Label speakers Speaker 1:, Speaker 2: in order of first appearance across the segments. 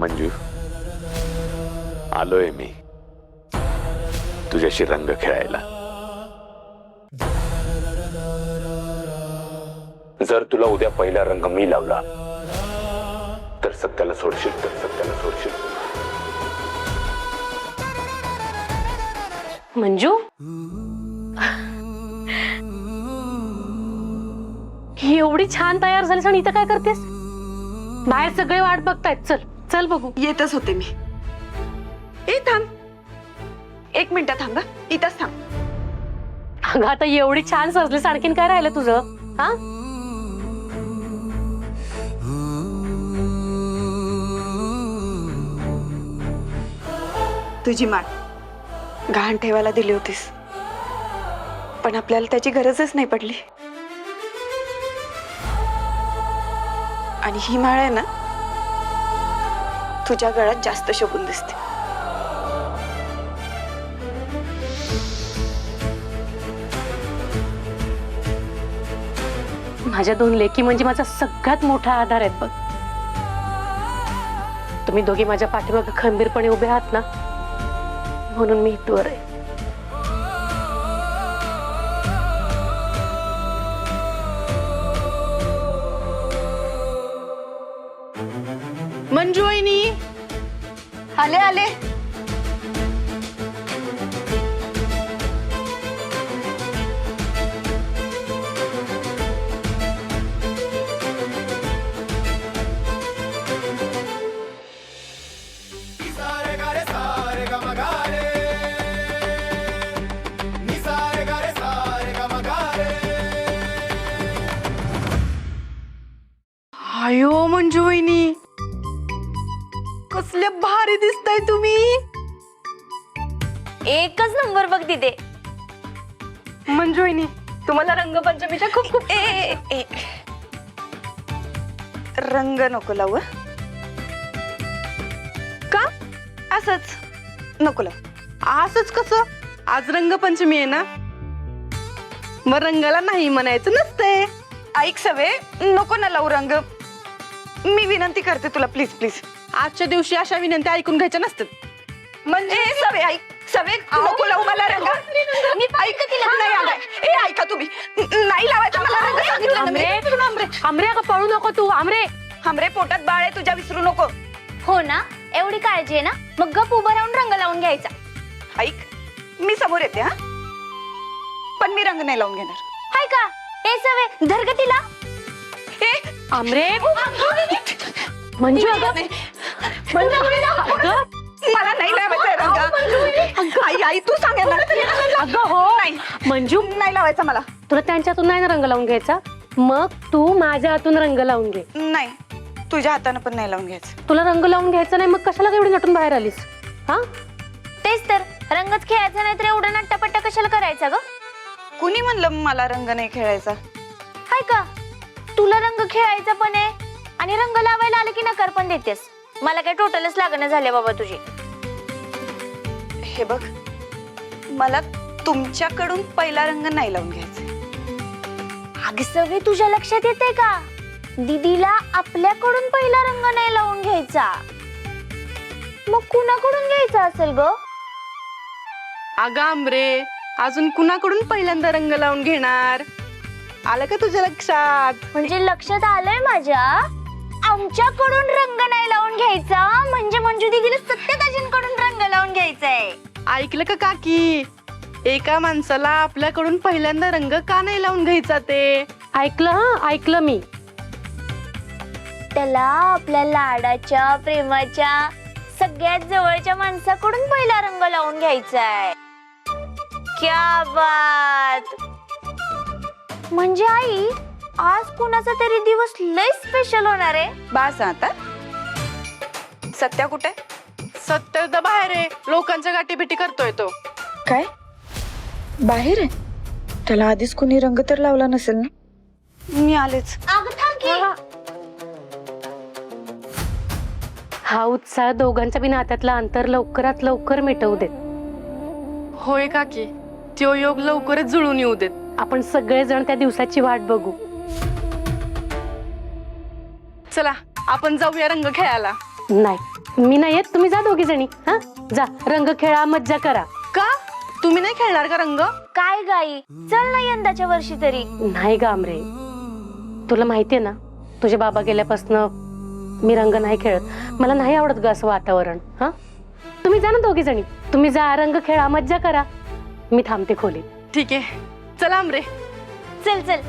Speaker 1: मंजू, आलोय मी तुझ्याशी रंग खेळायला. जर तुला उद्या पहिला रंग मी लावला तर सत्याला सोडशील,
Speaker 2: मंजू, ही एवढी छान तयार झालीस आणि इथं काय करतेस? बाहेर सगळे वाट बघतायत. चल चल बघू.
Speaker 3: येतच होते मी. ए थांब, 1 मिनिट थांब. इथंच थांब.
Speaker 2: अगं आता एवढी छान सजलीस, आणखीन काय राहिलं तुझं? हा,
Speaker 3: तुझी माळ गहाण ठेवायला दिली होतीस, पण आपल्याला त्याची गरजच नाही पडली. आणि ही माळ आहे ना, तुझ्या गळ्यात जास्त शोभून दिसते.
Speaker 2: माझ्या 2 लेकी म्हणजे माझा सगळ्यात मोठा आधार आहेत बघ. तुम्ही दोघी माझ्या पाठीमागे खंबीरपणे उभे आहात ना, म्हणून मी इथवर आहे.
Speaker 3: मंजू वहिनी, आले आले. अयो मंजू वहिनी, कसले भारी दिसताय तुम्ही.
Speaker 4: एकच नंबर बघ तिथे.
Speaker 2: मंजू वहिनी, तुम्हाला रंगपंचमीच्या खूप खूप
Speaker 3: ए रंग नको लावू. का? असंच नको लावू.
Speaker 5: असंच कसं? आज रंगपंचमी आहे ना, मग रंगाला नाही म्हणायचं नसते.
Speaker 3: ऐक सवे, नको ना लावू रंग. मी विनंती करते तुला, प्लीज प्लीज.
Speaker 5: आजच्या दिवशी अशा विनंती ऐकून घ्यायच्या नसतात.
Speaker 3: म्हणजे सवे ऐक, सवे नको लावू मला रंग. मी ऐक नाही आलाय. ए ऐका तुम्ही, नाही लावायचा मला रंग. सांगितलं ना मी.
Speaker 2: आमरे, आमरे अगं पळू नको तू. आमरे,
Speaker 3: हमरे पोटात बाळ आहे तुझ्या, विसरू नको.
Speaker 4: हो ना, एवढी काळजी आहे ना, मग गप उभं राहून रंग लावून घ्यायचा.
Speaker 3: ऐक, मी समोर येते. हा, पण मी रंग नाही लावून घेणार.
Speaker 4: हाय का? ए सवे, धर ग तिला.
Speaker 3: ए
Speaker 2: आमरे, मंजू अगं, अगं
Speaker 3: मला नाही लावायचा रंग. आई आई तू सांगेल ना.
Speaker 2: अगं हो
Speaker 3: नाही
Speaker 2: मंजू,
Speaker 3: नाही लावायचा मला.
Speaker 2: तुला त्यांच्यातून नाही ना रंग लावून घ्यायचा, मग तू माझ्या हातून रंग लावून घे.
Speaker 3: नाही, तुझ्या हाताने पण नाही लावून घ्यायचं.
Speaker 2: तुला रंग लावून घ्यायचा नाही, मग कशाला एवढी नटून बाहेर आलीस? हा,
Speaker 4: तेच तर, रंगच खेळायचा नाही तर एवढा नट्टापट्टा कशाला करायचा ग?
Speaker 3: कुणी म्हणलं मला रंग नाही खेळायचा?
Speaker 4: हाय का? तुला रंग खेळायचा पण आहे आणि रंग लावायला आले की नकार पण देतेस. मला काय टोटलच लागणं झाले बाबा तुझी.
Speaker 3: हे बघ, मला तुमच्याकडून पहिला रंग नाही लावून घ्यायचा.
Speaker 4: अग सगळे तुझ्या लक्षात येते का? दीदीला आपल्याकडून पहिला रंग नाही लावून घ्यायचा, मग कुणाकडून घ्यायचा असेल ग?
Speaker 5: अगं आंबरे, अजून कुणाकडून पहिल्यांदा रंग लावून घेणार? आलं का तुझ्या लक्षात?
Speaker 4: म्हणजे लक्षात आलंय माझ्या. आमच्याकडून रंग नाही लावून घ्यायचा म्हणजे मंजू दीदीला सत्यकाजींकडून रंग लावून घ्यायचाय.
Speaker 5: ऐकलं का काकी? एका माणसाला आपल्याकडून पहिल्यांदा रंग का नाही लावून घ्यायचा ते?
Speaker 2: ऐकलं? हा, ऐकलं मी.
Speaker 4: त्याला आपल्या लाडाच्या, प्रेमाच्या, सगळ्यात जवळच्या माणसाकडून पहिला रंग लावून घ्यायचाय. क्या बात. म्हणजे आई, आज कुणाचा तरी दिवस लय स्पेशल होणार आहे.
Speaker 3: बास आता. सत्या कुठे?
Speaker 5: सत्य तर बाहेर आहे, लोकांच्या गाठीभेटी करतोय तो.
Speaker 3: काय बाहेर आहे? त्याला आधीच कुणी रंग तर लावला नसेल ना. मी आलेच.
Speaker 4: अगं थांब की.
Speaker 2: हा उत्साह दोघांच्या बी नात्यातला अंतर लवकरात लवकर मिटवू देत.
Speaker 5: होय काकी, तो योग लवकरच जुळून येऊ देत.
Speaker 2: आपण सगळेजण त्या दिवसाची वाट बघू.
Speaker 5: चला आपण जाऊया रंग खेळायला.
Speaker 2: नाही, मी नाही येत, तुम्ही जा दोघी जणी. हा जा, रंग खेळा, मज्जा करा.
Speaker 5: का तुम्ही नाही खेळणार का रंग?
Speaker 4: काय गाई, चल ना यंदाच्या वर्षी तरी.
Speaker 2: नाही ग आमरे, तुला माहितीये ना तुझे बाबा गेल्यापासून मी रंग नाही खेळत. मला नाही आवडत ग असं वातावरण. हा तुम्ही जा ना दोघी जणी, तुम्ही जा, रंग खेळा, मज्जा करा. मी थांबते खोलीत.
Speaker 5: ठीक आहे, चला आमरे.
Speaker 4: चल चल.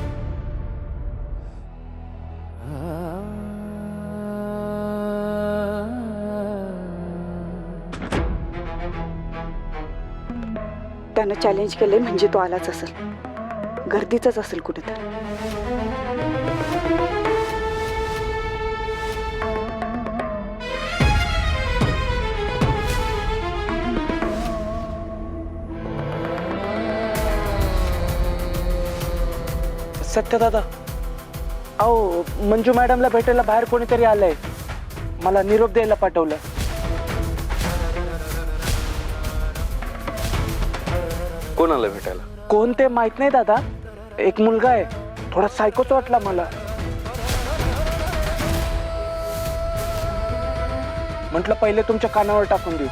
Speaker 3: त्यानं चॅलेंज केलंय म्हणजे तो आलाच असेल. गर्दीचाच असेल कुठेतरी.
Speaker 6: सत्य दादा, अहो मंजू मॅडमला भेटायला बाहेर कोणीतरी आलंय. मला निरोप द्यायला पाठवलं.
Speaker 1: कोणाला भेटायला?
Speaker 6: कोण ते माहित नाही दादा. एक मुलगा आहे, थोडा सायकोच वाटला मला. म्हटलं पहिले तुमच्या कानावर टाकून देऊ.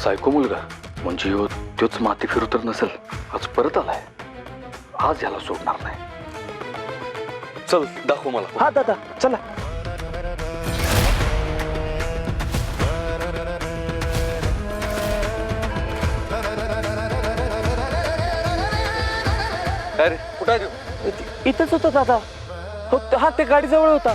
Speaker 1: सायको मुलगा म्हणजे ह्यो तोच माती फिरू तर नसेल. आज परत आलाय. आज याला सोडणार नाही. चल दाखव मला.
Speaker 6: हा दादा चला.
Speaker 1: अरे कुठं आहे तो?
Speaker 6: इथंच होता दादा. हा ते गाडीजवळ होता.